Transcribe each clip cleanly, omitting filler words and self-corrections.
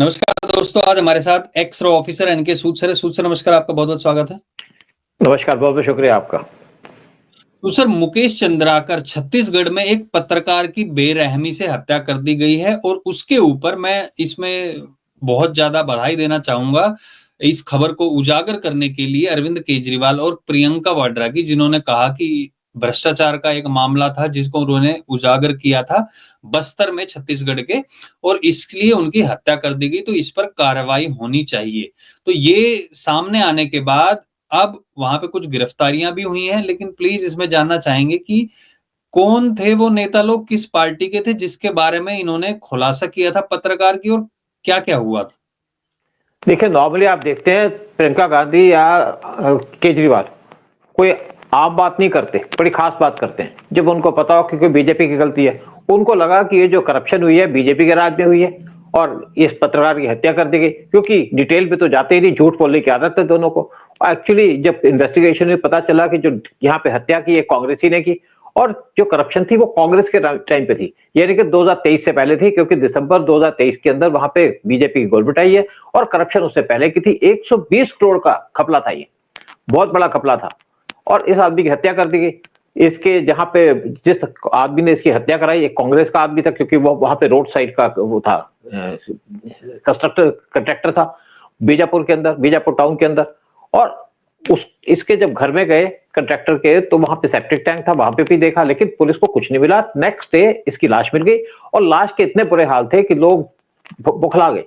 नमस्कार दोस्तों, आज हमारे साथ एक्स रो ऑफिसर एनके सूद सर है। सूद सर नमस्कार, आपका बहुत बहुत स्वागत है। नमस्कार, बहुत बहुत शुक्रिया आपका। तो सर, मुकेश चंद्राकर छत्तीसगढ़ में एक पत्रकार की बेरहमी से हत्या कर दी गई है और उसके ऊपर मैं इसमें बहुत ज्यादा बधाई देना चाहूंगा इस खबर को उजागर करने के लिए अरविंद केजरीवाल और प्रियंका वाड्रा की, जिन्होंने कहा कि भ्रष्टाचार का एक मामला था जिसको उन्होंने उजागर किया था बस्तर में, छत्तीसगढ़ के, और इसलिए उनकी हत्या कर दी गई, तो इस पर कार्रवाई होनी चाहिए। तो ये सामने आने के बाद अब वहां पे कुछ गिरफ्तारियां भी हुई हैं, लेकिन प्लीज इसमें जानना चाहेंगे कि कौन थे वो नेता लोग, किस पार्टी के थे, जिसके बारे में इन्होंने खुलासा किया था पत्रकार की, और क्या क्या हुआ था। देखिए, नॉर्मली आप देखते हैं प्रियंका गांधी या केजरीवाल कोई आम बात नहीं करते, बड़ी खास बात करते हैं जब उनको पता हो कि बीजेपी की गलती है। उनको लगा कि ये जो करप्शन हुई है बीजेपी के राज में हुई है और इस पत्रकार की हत्या कर दी गई, क्योंकि डिटेल पे तो जाते ही नहीं, झूठ बोलने की आदत है दोनों को। एक्चुअली जब इन्वेस्टिगेशन में पता चला कि जो यहाँ पे हत्या की है कांग्रेसी ने की, और जो करप्शन थी वो कांग्रेस के टाइम पे थी, यानी कि 2023 से पहले थी, क्योंकि दिसंबर 2023 के अंदर वहां पे बीजेपी की गवर्नमेंट आई है और करप्शन उससे पहले की थी। 120 करोड़ का घपला था, ये बहुत बड़ा घपला था और इस आदमी की हत्या कर दी गई। इसके जहां पे जिस आदमी ने इसकी हत्या कराई एक कांग्रेस का आदमी था, क्योंकि वो वहां पे रोड साइड का वो था, कंट्रैक्टर था बीजापुर के अंदर, बीजापुर टाउन के अंदर। और उस इसके जब घर में गए कंट्रैक्टर के, तो वहां पे सेप्टिक टैंक था, वहां पे भी देखा, लेकिन पुलिस को कुछ नहीं मिला। नेक्स्ट डे इसकी लाश मिल गई और लाश के इतने बुरे हाल थे कि लोग बुखला गए।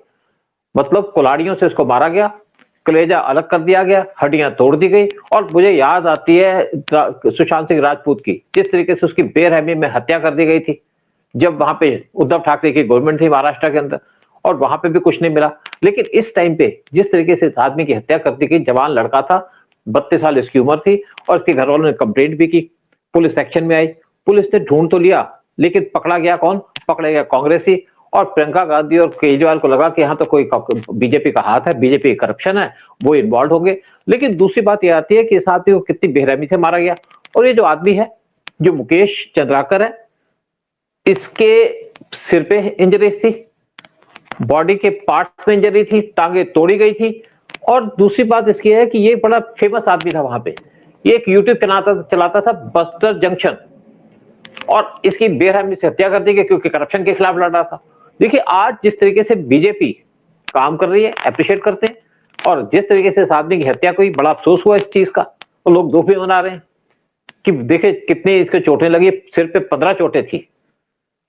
मतलब कुल्हाड़ियों से उसको मारा गया, कलेजा अलग कर दिया गया, हड्डियां तोड़ दी गई। और मुझे याद आती है सुशांत सिंह राजपूत की, जिस तरीके से उसकी बेरहमी में हत्या कर दी गई थी जब वहां पे उद्धव ठाकरे की गवर्नमेंट थी महाराष्ट्र के अंदर, और वहां पे भी कुछ नहीं मिला। लेकिन इस टाइम पे जिस तरीके से इस आदमी की हत्या कर दी गई, जवान लड़का था, 32 साल इसकी उम्र थी, और इसके घर वालों ने कंप्लेंट भी की, पुलिस एक्शन में आई, पुलिस ने ढूंढ तो लिया, लेकिन पकड़ा गया कौन? पकड़ा गया कांग्रेसी। और प्रियंका गांधी और केजरीवाल को लगा कि यहाँ तो कोई बीजेपी का हाथ है, बीजेपी करप्शन है, वो इन्वॉल्व होंगे। लेकिन दूसरी बात यह आती है कि इस आदमी को कितनी बेरहमी से मारा गया। और ये जो आदमी है, जो मुकेश चंद्राकर है, इसके सिर पे इंजरीज थी, बॉडी के पार्ट्स में इंजरी थी, टांगे तोड़ी गई थी। और दूसरी बात इसकी है कि ये बड़ा फेमस आदमी था वहां पे, ये एक यूट्यूब चलाता था, बस्टर जंक्शन, और इसकी बेरहमी से हत्या कर दी गई क्योंकि करप्शन के खिलाफ लड़ रहा था। देखिए, आज जिस तरीके से बीजेपी काम कर रही है, अप्रिशिएट करते हैं, और जिस तरीके से इस आदमी की हत्या हुई, बड़ा अफसोस हुआ इस चीज का, तो लोग दुख भी मना रहे हैं कि देखे कितनी इसके चोटें लगी। सिर पे 15 चोटें थी,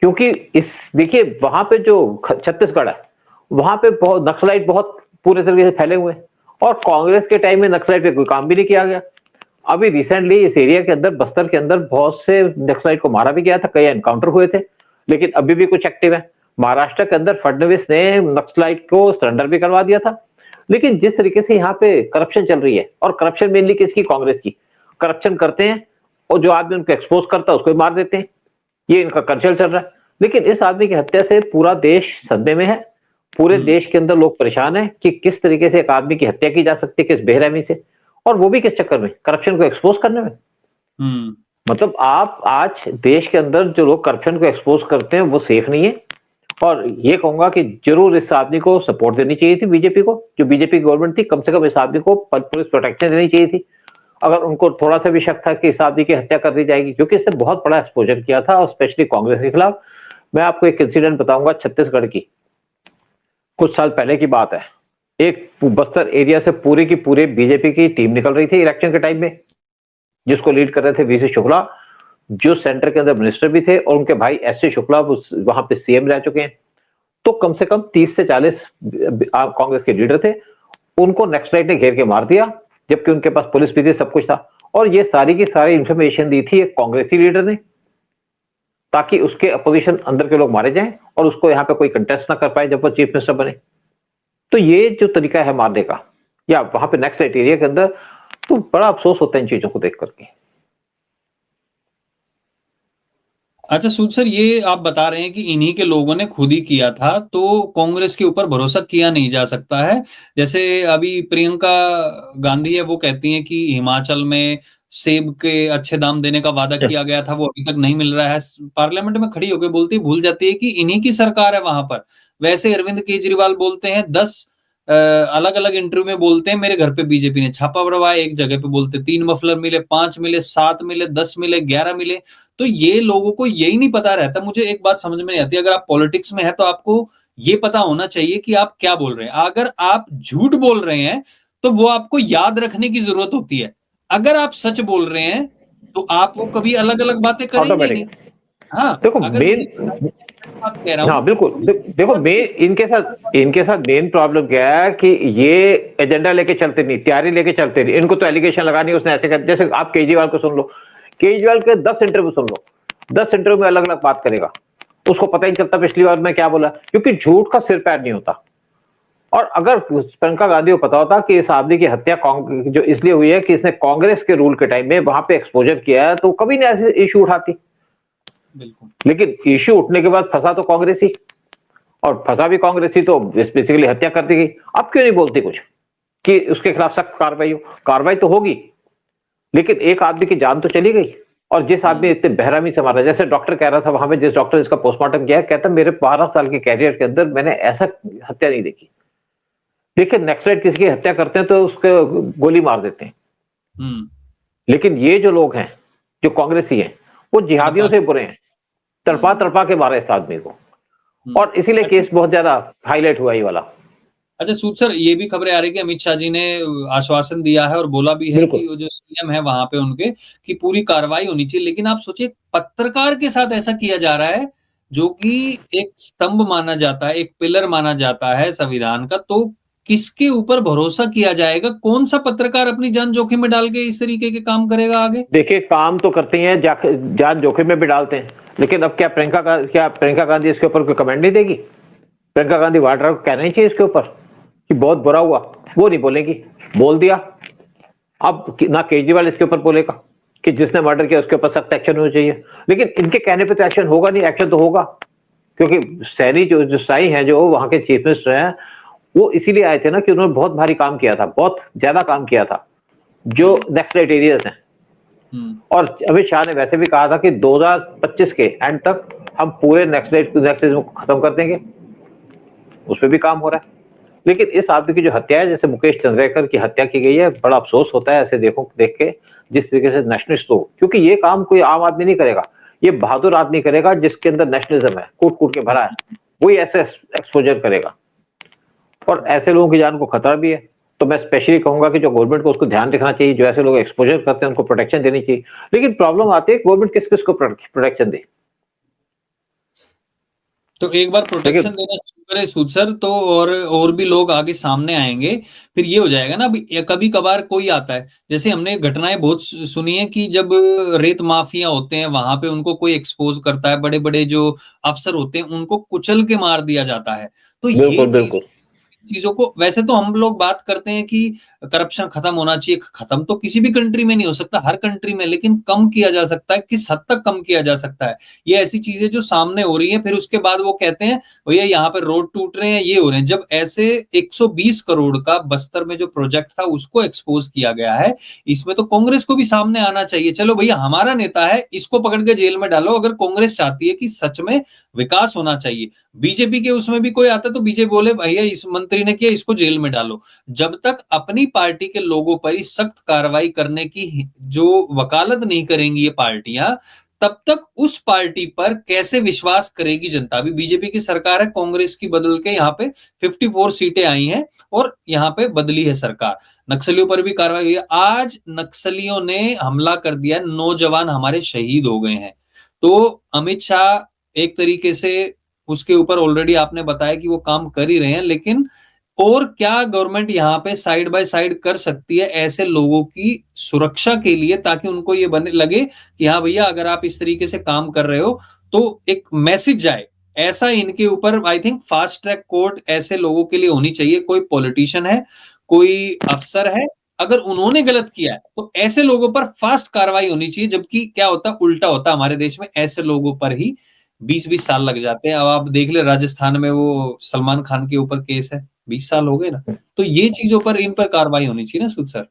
क्योंकि इस देखिए वहां पे जो छत्तीसगढ़ है, वहां पे बहुत नक्सलाइट बहुत पूरे तरीके से फैले हुए हैं, और कांग्रेस के टाइम में नक्सलाइट पे कोई काम भी नहीं किया गया। अभी रिसेंटली इस एरिया के अंदर, बस्तर के अंदर, बहुत से नक्सलाइट को मारा भी गया था, कई एनकाउंटर हुए थे, लेकिन अभी भी कुछ एक्टिव है। महाराष्ट्र के अंदर फडणवीस ने नक्सलाइट को सरेंडर भी करवा दिया था। लेकिन जिस तरीके से यहाँ पे करप्शन चल रही है, और करप्शन मेनली किसकी? कांग्रेस की। करप्शन करते हैं और जो आदमी उनको एक्सपोज करता है उसको मार देते हैं, ये इनका कल्चर चल रहा है। लेकिन इस आदमी की हत्या से पूरा देश सदमे में है, पूरे देश के अंदर लोग परेशान हैं कि किस तरीके से एक आदमी की हत्या की जा सकती है, किस बेरहमी से, और वो भी किस चक्कर में? करप्शन को एक्सपोज करने में। मतलब आप आज देश के अंदर जो लोग करप्शन को एक्सपोज करते हैं वो सेफ नहीं है। और ये कहूंगा कि जरूर इस आदमी को सपोर्ट देनी चाहिए थी बीजेपी को, जो बीजेपी गवर्नमेंट थी, कम से कम इस आदमी को पुलिस प्रोटेक्शन देनी चाहिए थी। अगर उनको थोड़ा सा भी शक था कि इस आदमी की हत्या कर दी जाएगी, क्योंकि इसने बहुत बड़ा एक्सपोजर किया था, और स्पेशली कांग्रेस के खिलाफ। मैं आपको एक इंसिडेंट बताऊंगा छत्तीसगढ़ की, कुछ साल पहले की बात है। एक बस्तर एरिया से पूरी की पूरी बीजेपी की टीम निकल रही थी इलेक्शन के टाइम में, जिसको लीड कर रहे थे वीसी शुक्ला, जो सेंटर के अंदर मिनिस्टर भी थे, और उनके भाई एससी शुक्ला वहां पे सीएम रह चुके हैं। तो कम से कम 30 से 40 कांग्रेस के लीडर थे, उनको नक्सलाइट ने घेर के मार दिया, जबकि उनके पास पुलिस भी थी, सब कुछ था। और ये सारी की सारी इंफॉर्मेशन दी थी एक कांग्रेसी लीडर ने, ताकि उसके अपोजिशन अंदर के लोग मारे जाएं और उसको यहाँ पे कोई कंटेस्ट ना कर पाए जब वो चीफ मिनिस्टर बने। तो ये जो तरीका है मारने का, या वहां पे नक्सलाइट एरिया के अंदर, तो बड़ा अफसोस होता है इन चीजों को देख करके। अच्छा सूद सर, ये आप बता रहे हैं कि इन्हीं के लोगों ने खुद ही किया था, तो कांग्रेस के ऊपर भरोसा किया नहीं जा सकता है। जैसे अभी प्रियंका गांधी है, वो कहती हैं कि हिमाचल में सेब के अच्छे दाम देने का वादा किया गया था, वो अभी तक नहीं मिल रहा है। पार्लियामेंट में खड़ी होकर बोलती, भूल जाती है कि इन्हीं की सरकार है वहां पर। वैसे अरविंद केजरीवाल बोलते हैं, 10 अलग अलग इंटरव्यू में बोलते हैं मेरे घर पे बीजेपी ने छापा मरवाया। एक जगह पे बोलते 3 मफलर मिले, 5 मिले, 7 मिले, 10 मिले, 11 मिले। तो ये लोगों को यही नहीं पता रहता। मुझे एक बात समझ में नहीं आती, अगर आप पॉलिटिक्स में है तो आपको ये पता होना चाहिए कि आप क्या बोल रहे हैं। अगर आप झूठ बोल रहे हैं तो वो आपको याद रखने की जरूरत होती है। अगर आप सच बोल रहे हैं तो आप वो कभी अलग अलग बातें करेंगे ही नहीं। ऑटोमेटिक। हाँ, देखो अगर मेन, मुझे बात कह रहा हाँ हूं बिल्कुल, तो इस देखो बात मेन इनके साथ मेन प्रॉब्लम क्या है कि ये एजेंडा लेके चलते नहीं, तैयारी लेके चलते नहीं। इनको तो एलिगेशन लगानी है, उसने ऐसे कर, जैसे आप केजरीवाल को सुन लो, केजरीवाल के 10 इंटरव्यू सुन लो, 10 इंटरव्यू में अलग अलग बात करेगा, उसको पता ही नहीं चलता पिछली बार मैं क्या बोला, क्योंकि झूठ का सिर पैर नहीं होता। और अगर प्रियंका गांधी को पता होता कि इस आदमी की हत्या जो इसलिए हुई है कि इसने कांग्रेस के रूल के टाइम में वहां पे एक्सपोजर किया है, तो कभी नहीं ऐसे इशू उठाती। बिल्कुल। लेकिन इशू उठने के बाद फंसा तो कांग्रेस ही, और फंसा भी कांग्रेस ही, तो बेसिकली हत्या कर दी गई। अब क्यों नहीं बोलती कुछ कि उसके खिलाफ सख्त कार्रवाई हो? कार्रवाई तो होगी, लेकिन एक आदमी की जान तो चली गई। और जिस आदमी इतने बेरहमी से मारा, जैसे डॉक्टर कह रहा था वहां पे, जिस डॉक्टर ने इसका पोस्टमार्टम किया, कहता मेरे 12 साल के कैरियर के अंदर मैंने ऐसा हत्या नहीं देखी। देखिए नक्सलाइट किसी की हत्या करते हैं तो उसको गोली मार देते हैं, लेकिन ये जो लोग हैं, जो कांग्रेसी हैं, वो जिहादियों से बुरे हैं, तड़पा तड़पा के मारे इस आदमी को। और इसीलिए केस बहुत ज्यादा हाईलाइट हुआ ये वाला। अच्छा सूद सर, ये भी खबरें आ रही कि अमित शाह जी ने आश्वासन दिया है और बोला भी है बिल्कुल। कि वो जो सीएम है वहां पे उनके, कि पूरी कार्रवाई होनी चाहिए। लेकिन आप सोचिए, पत्रकार के साथ ऐसा किया जा रहा है जो कि एक स्तंभ माना जाता है, एक पिलर माना जाता है संविधान का। तो किसके ऊपर भरोसा किया जाएगा? कौन सा पत्रकार अपनी जान जोखिम में डाल के इस तरीके के काम करेगा आगे? देखिए काम तो करते हैं, जान जोखिम में भी डालते हैं, लेकिन अब क्या प्रियंका गांधी इसके ऊपर कोई कमेंट नहीं देगी? प्रियंका गांधी वाड्रा को कहना ही चाहिए इसके ऊपर कि बहुत बुरा हुआ, वो नहीं बोलेगी, बोल दिया। अब ना केजरीवाल इसके ऊपर बोलेगा कि जिसने मर्डर किया उसके ऊपर सख्त एक्शन होना चाहिए, लेकिन इनके कहने पे तो एक्शन होगा नहीं। एक्शन तो होगा, क्योंकि सैनी जो साई है, जो वहां के चीफ मिनिस्टर हैं, वो इसीलिए आए थे ना कि उन्होंने बहुत भारी काम किया था, बहुत ज्यादा काम किया था जो नक्सलाइट एरियाज हैं। और अमित शाह ने वैसे भी कहा था कि 2025 के एंड तक हम पूरे नक्सलिज्म को खत्म कर देंगे, उस पर भी काम हो रहा है। लेकिन इस आदमी की जो हत्या है, जैसे मुकेश चंद्रेकर की हत्या की गई है, बड़ा अफसोस होता है ऐसे देख के, जिस तरीके से नेशनलिस्ट लोग, क्योंकि ये काम कोई आम आदमी नहीं करेगा, ये बहादुर आदमी करेगा जिसके अंदर नेशनलिज्म है, कूट कूट के भरा है, वही ऐसे एक्सपोजर करेगा। और ऐसे लोगों की जान को खतरा भी है। तो मैं स्पेशली कहूंगा कि जो गवर्नमेंट को उसको ध्यान रखना चाहिए, जो ऐसे लोग एक्सपोजर करते हैं उनको प्रोटेक्शन देनी चाहिए। लेकिन प्रॉब्लम आती है गवर्नमेंट किस किस को प्रोटेक्शन दे। तो एक बार प्रोटेक्शन लेकिन देना शुरू करे सूद सर, तो और भी लोग आगे सामने आएंगे। फिर ये हो जाएगा ना, अभी कभी कभार कोई आता है, जैसे हमने घटनाएं बहुत सुनी है कि जब रेत माफिया होते हैं वहां पे, उनको कोई एक्सपोज करता है, बड़े बड़े जो अफसर होते हैं उनको कुचल के मार दिया जाता है। तो ये बिल्कुल चीज, बिल्कुल। चीजों को, वैसे तो हम लोग बात करते हैं कि करप्शन खत्म होना चाहिए। खत्म तो किसी भी कंट्री में नहीं हो सकता, हर कंट्री में, लेकिन कम किया जा सकता है। किस हद तक कम किया जा सकता है? ये ऐसी चीजें जो सामने हो रही हैं, फिर उसके बाद वो कहते हैं भैया यहाँ पे रोड टूट रहे हैं, ये हो रहे हैं। जब ऐसे 120 करोड़ का बस्तर में जो प्रोजेक्ट था उसको एक्सपोज किया गया है, इसमें तो कांग्रेस को भी सामने आना चाहिए। चलो भैया हमारा नेता है, इसको पकड़ के जेल में डालो। अगर कांग्रेस चाहती है कि सच में विकास होना चाहिए, बीजेपी के उसमें भी कोई आता तो बीजेपी बोले भैया इस मंत्री ने किया, इसको जेल में डालो। जब तक अपनी पार्टी के लोगों पर ही सख्त कार्रवाई करने की जो वकालत नहीं करेंगी ये पार्टियां, तब तक उस पार्टी पर कैसे विश्वास करेगी जनता? भी बीजेपी की सरकार है, कांग्रेस की बदल के यहाँ पे 54 सीटें आई हैं और यहाँ पे बदली है सरकार। नक्सलियों पर भी कार्रवाई हुई है। आज नक्सलियों ने हमला कर दिया, नौजवान हमारे शहीद हो गए हैं। तो अमित शाह एक तरीके से उसके ऊपर ऑलरेडी आपने बताया कि वो काम कर ही रहे हैं, लेकिन और क्या गवर्नमेंट यहाँ पे साइड बाय साइड कर सकती है ऐसे लोगों की सुरक्षा के लिए, ताकि उनको ये बने लगे कि हाँ भैया अगर आप इस तरीके से काम कर रहे हो तो एक मैसेज जाए ऐसा इनके ऊपर। I think fast track court ऐसे लोगों के लिए होनी चाहिए। कोई पॉलिटिशियन है, कोई अफसर है, अगर उन्होंने गलत किया है तो ऐसे लोगों पर फास्ट कार्रवाई होनी चाहिए, जबकि क्या होता है, उल्टा होता है हमारे देश में, ऐसे लोगों पर ही 20-20 साल लग जाते हैं। अब आप देख ले राजस्थान में वो सलमान खान के ऊपर केस है, 20 साल हो गए ना। तो ये चीजों पर, इन पर कार्रवाई होनी चाहिए ना सूद सर।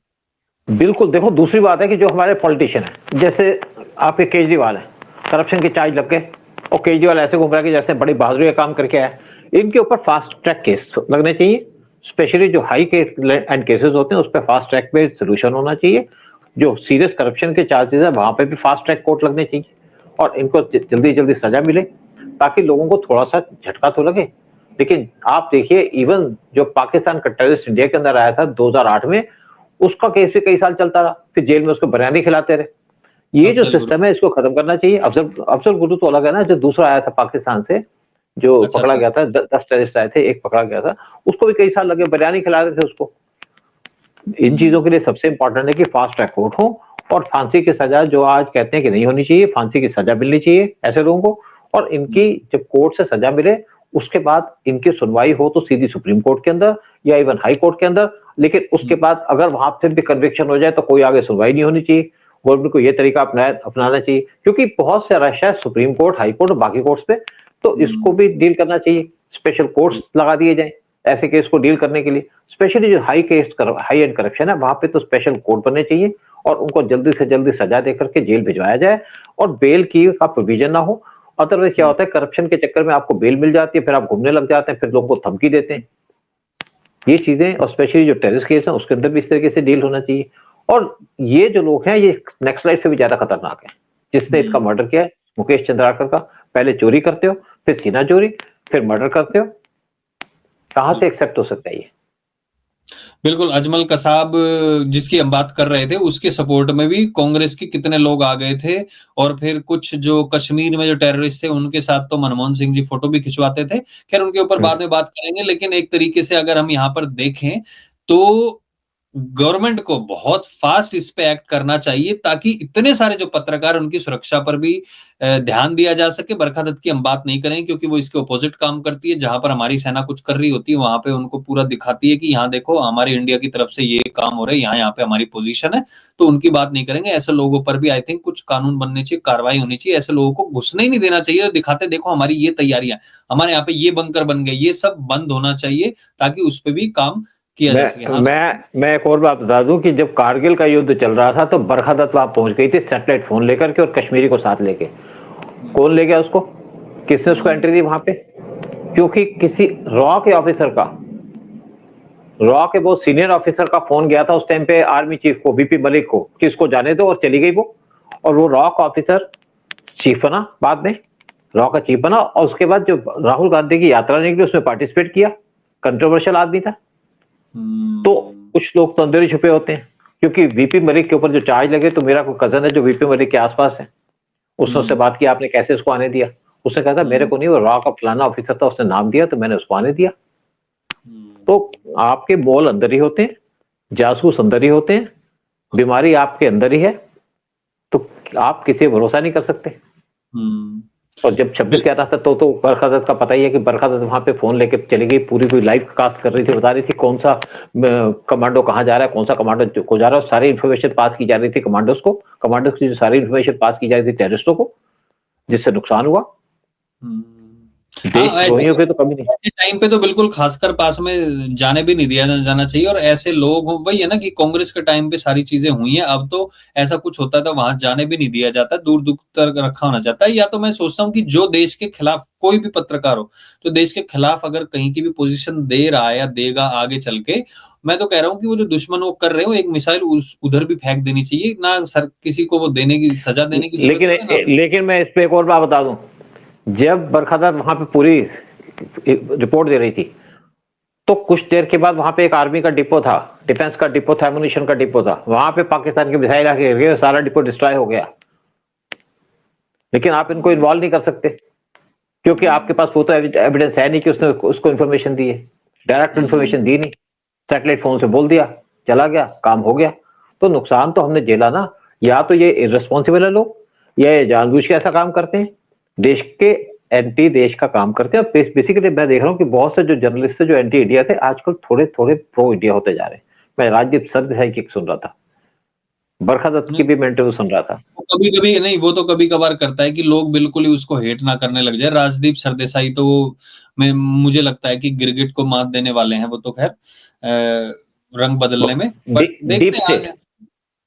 बिल्कुल। देखो दूसरी बात है कि जो हमारे पॉलिटिशियन है, जैसे आपके केजरीवाल है, करप्शन के चार्ज लग गए और केजरीवाल ऐसे घूम रहा है कि जैसे बड़ी बहादुरी का काम करके आया। इनके ऊपर फास्ट ट्रैक केस लगने चाहिए, स्पेशली जो हाई केस एंड केसेस होते हैं उस पर फास्ट ट्रैक पे सोल्यूशन होना चाहिए। जो सीरियस करप्शन के चार्जेस है वहां पे भी फास्ट ट्रैक कोर्ट लगने चाहिए और इनको जल्दी जल्दी सजा मिले, ताकि लोगों को थोड़ा सा झटका तो लगे। लेकिन आप देखिए, इवन जो पाकिस्तान का टेररिस्ट इंडिया के अंदर आया था 2008 में, उसका केस भी कई साल चलता रहा, फिर जेल में उसको बिरयानी खिलाते रहे। ये जो सिस्टम है इसको खत्म करना चाहिए। अफजल गुरु तो अलग है ना, जो दूसरा आया था पाकिस्तान से, जो अच्छा पकड़ा अच्छा। गया था, 10 टेररिस्ट आए थे, एक पकड़ा गया था, उसको भी कई साल लगे, बिरयानी खिला रहे थे उसको। इन चीजों के लिए सबसे इंपॉर्टेंट है कि फास्ट ट्रैक कोर्ट हो और फांसी की सजा, जो आज कहते हैं कि नहीं होनी चाहिए, फांसी की सजा मिलनी चाहिए ऐसे लोगों को। और इनकी जब कोर्ट से सजा मिले उसके बाद इनकी सुनवाई हो तो सीधी सुप्रीम कोर्ट के अंदर या इवन हाई कोर्ट के अंदर। लेकिन उसके बाद अगर वहां फिर भी कन्विक्शन हो जाए तो कोई आगे सुनवाई नहीं होनी चाहिए। गवर्नमेंट को यह तरीका अपनाना चाहिए, क्योंकि बहुत से रश है सुप्रीम कोर्ट, हाई कोर्ट और बाकी कोर्ट्स पे, तो इसको भी डील करना चाहिए। स्पेशल कोर्ट्स लगा दिए जाए ऐसे केस को डील करने के लिए। स्पेशली जो हाई एंड करप्शन है वहां पे तो स्पेशल कोर्ट बनने चाहिए और उनको जल्दी से जल्दी सजा देकर के जेल भिजवाया जाए और बेल की का प्रोविजन ना हो। अदरवाइज क्या होता है, करप्शन के चक्कर में आपको बेल मिल जाती है, फिर आप घूमने लग जाते हैं, फिर लोगों को धमकी देते हैं। ये चीजें, और स्पेशली जो टेररिस्ट केस है उसके अंदर भी इस तरीके से डील होना चाहिए। और ये जो लोग हैं ये नेक्स्ट लाइफ से भी ज्यादा खतरनाक है। जिसने इसका मर्डर किया है, मुकेश चंद्राकर का, पहले चोरी करते हो, फिर सीना चोरी, फिर मर्डर करते हो, कहां से एक्सेप्ट हो सकता है ये। बिल्कुल, अजमल कसाब जिसकी हम बात कर रहे थे, उसके सपोर्ट में भी कांग्रेस के कितने लोग आ गए थे। और फिर कुछ जो कश्मीर में जो टेररिस्ट थे उनके साथ तो मनमोहन सिंह जी फोटो भी खिंचवाते थे। खैर उनके ऊपर बाद में बात करेंगे, लेकिन एक तरीके से अगर हम यहाँ पर देखें तो गवर्नमेंट को बहुत फास्ट इस पे एक्ट करना चाहिए, ताकि इतने सारे जो पत्रकार, उनकी सुरक्षा पर भी ध्यान दिया जा सके। बरखा दत्त की हम बात नहीं करेंगे क्योंकि वो इसके ऑपोजिट काम करती है। जहां पर हमारी सेना कुछ कर रही होती है वहां पे उनको पूरा दिखाती है कि यहाँ देखो हमारे इंडिया की तरफ से ये काम हो रहा है, यहाँ पे हमारी पोजीशन है। तो उनकी बात नहीं करेंगे। ऐसे लोगों पर भी आई थिंक कुछ कानून बनने चाहिए, कार्रवाई होनी चाहिए। ऐसे लोगों को घुसने ही नहीं देना चाहिए। दिखाते देखो हमारी ये तैयारियां, हमारे यहाँ पे ये बंकर बन गए, ये सब बंद होना चाहिए ताकि उस पर भी काम किया जा सके। हाँ, मैं एक और बात बता दूं कि जब कारगिल का युद्ध चल रहा था तो बरखा दत्त वहां पहुंच गई थी सैटेलाइट फोन लेकर के और कश्मीरी को साथ लेके। कौन ले गया उसको, किसने उसको एंट्री दी वहां पे? क्योंकि किसी रॉ के ऑफिसर का, रॉ के बहुत सीनियर ऑफिसर का फोन गया था उस टाइम पे आर्मी चीफ को, बीपी मलिक को, कि इसको जाने दो, और चली गई वो। और वो रॉ का ऑफिसर चीफ बना, बाद में रॉ का चीफ बना। और उसके बाद जो राहुल गांधी की यात्रा निकली उसमें पार्टिसिपेट किया, कंट्रोवर्शियल आदमी था। तो कुछ लोग तो अंदर ही छुपे होते हैं। क्योंकि वीपी मलिक के ऊपर जो चार्ज लगे, तो मेरा कोई कजन है जो वीपी मलिक के आसपास है, उसने उससे बात किया, आपने कैसे उसको आने दिया? उसने कहा था मेरे को नहीं, वो रॉ का फलाना ऑफिसर था, उसने नाम दिया तो मैंने उसको आने दिया। तो आपके बॉल अंदर ही होते हैं, जासूस अंदर ही होते हैं, बीमारी आपके अंदर ही है, तो आप किसी भरोसा नहीं कर सकते। और जब 26 कहता था तो बरखा दत्त का पता ही है कि बरखा दत्त वहां पे फोन लेके चली गई, पूरी लाइव कास्ट कर रही थी, बता रही थी कौन सा कमांडो कहाँ जा रहा है, कौन सा कमांडो को जा रहा है, सारी इन्फॉर्मेशन पास की जा रही थी कमांडोज को, कमांडोज की जो सारी इन्फॉर्मेशन पास की जा रही थी टेररिस्टों को, जिससे नुकसान हुआ। देशद्रोहियों की तो कमी नहीं। ऐसे टाइम पे तो बिल्कुल खासकर पास में जाने भी नहीं दिया जाना चाहिए। और ऐसे लोग हो, वही है ना कि कांग्रेस के टाइम पे सारी चीजें हुई हैं, अब तो ऐसा कुछ होता था वहां जाने भी नहीं दिया जाता, दूर दूर तक रखा होना चाहता है। या तो मैं सोचता हूँ कि जो देश के खिलाफ कोई भी पत्रकार हो, तो देश के खिलाफ अगर कहीं की भी पोजीशन दे रहा है या देगा आगे चल के, मैं तो कह रहा हूँ कि वो जो दुश्मन वो कर रहे हो, एक मिसाइल उधर भी फेंक देनी चाहिए ना, सर किसी को वो देने की सजा देने की लेकिन मैं इस पे एक और बात बता दूं, जब बरखा दत्त वहां पे पूरी रिपोर्ट दे रही थी, तो कुछ देर के बाद वहां पे एक आर्मी का डिपो था, डिफेंस का डिपो था, एमुनिशन का डिपो था, वहां पे पाकिस्तान के मिसाइल आके गिर गए, सारा डिपो डिस्ट्रॉय हो गया। लेकिन आप इनको इन्वॉल्व नहीं कर सकते क्योंकि आपके पास वो तो एविडेंस है नहीं कि उसने उसको इन्फॉर्मेशन दी है, डायरेक्ट इन्फॉर्मेशन दी नहीं, सैटेलाइट फोन से बोल दिया, चला गया, काम हो गया। तो नुकसान तो हमने झेला ना। या तो ये इर्रेस्पॉन्सिबल है लोग, या ये जानबूझ के ऐसा काम करते हैं, देश के एंटी देश का काम करते हैं। बेसिकली मैं देख रहा हूँ कि बहुत से जो जर्नलिस्ट थे जो एंटी इंडिया थे, आजकल थोड़े थोड़े प्रो इंडिया होते जा रहे हैं। मैं राजदीप सरदेसाई की सुन रहा था, बरखा दत्त की भी मैं इंटरव्यू सुन रहा था। कभी-कभी नहीं, वो तो कभी-कभार करता है कि लोग बिल्कुल ही उसको हेट ना करने लग जाए। राजदीप सरदेसाई तो मुझे लगता है कि गिरगिट को मात देने वाले हैं वो तो खैर रंग बदलने में, बट डीप देखते हैं स्टेट।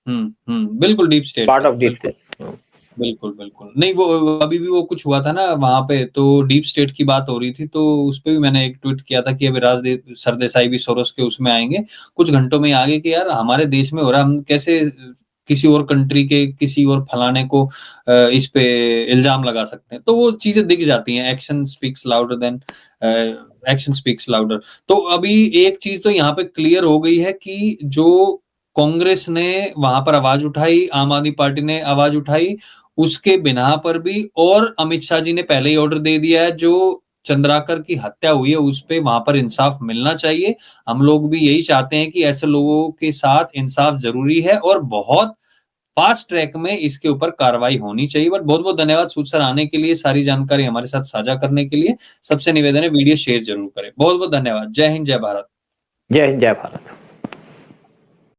आगे। बिल्कुल डीप स्टेट पार्ट का, ऑफ डीप बिल्कुल। स्टेट। बिल्कुल, बिल्कुल। नहीं वो अभी भी वो कुछ हुआ था ना वहाँ पे, तो डीप स्टेट की बात हो रही थी, तो उसपे भी मैंने एक ट्वीट किया था कि अभी राजदीप सरदेसाई भी सोरोस के उसमें आएँगे, कुछ घंटों में ही आगे कि यार हमारे देश में हो रहा है, हम कैसे किसी और कंट्री के किसी और फलाने को इस पे इल्ज़ाम लगा सकते हैं। तो वो चीज़ें दिख जाती हैं, action speaks louder than action speaks louder. तो अभी एक चीज़ तो यहाँ पे क्लियर हो गई है कि जो कांग्रेस ने वहाँ पर आवाज़ उठाई, आम आदमी पार्टी ने आवाज़ उठाई, उसके बिना पर भी, और अमित शाह जी ने पहले ही ऑर्डर दे दिया है, जो चंद्राकर की हत्या हुई है उस पे वहाँ पर इंसाफ मिलना चाहिए। हम लोग भी यही चाहते हैं कि ऐसे लोगों के साथ इंसाफ ज़रूरी है और बहुत फास्ट ट्रैक में इसके ऊपर कार्रवाई होनी चाहिए। बट बहुत-बहुत धन्यवाद सूद सर आने के लिए, सारी जानकारी हमारे साथ साझा करने के लिए। सबसे निवेदन है वीडियो शेयर ज़रूर करें। बहुत-बहुत धन्यवाद। जय हिंद, जय भारत। जय हिंद, जय भारत।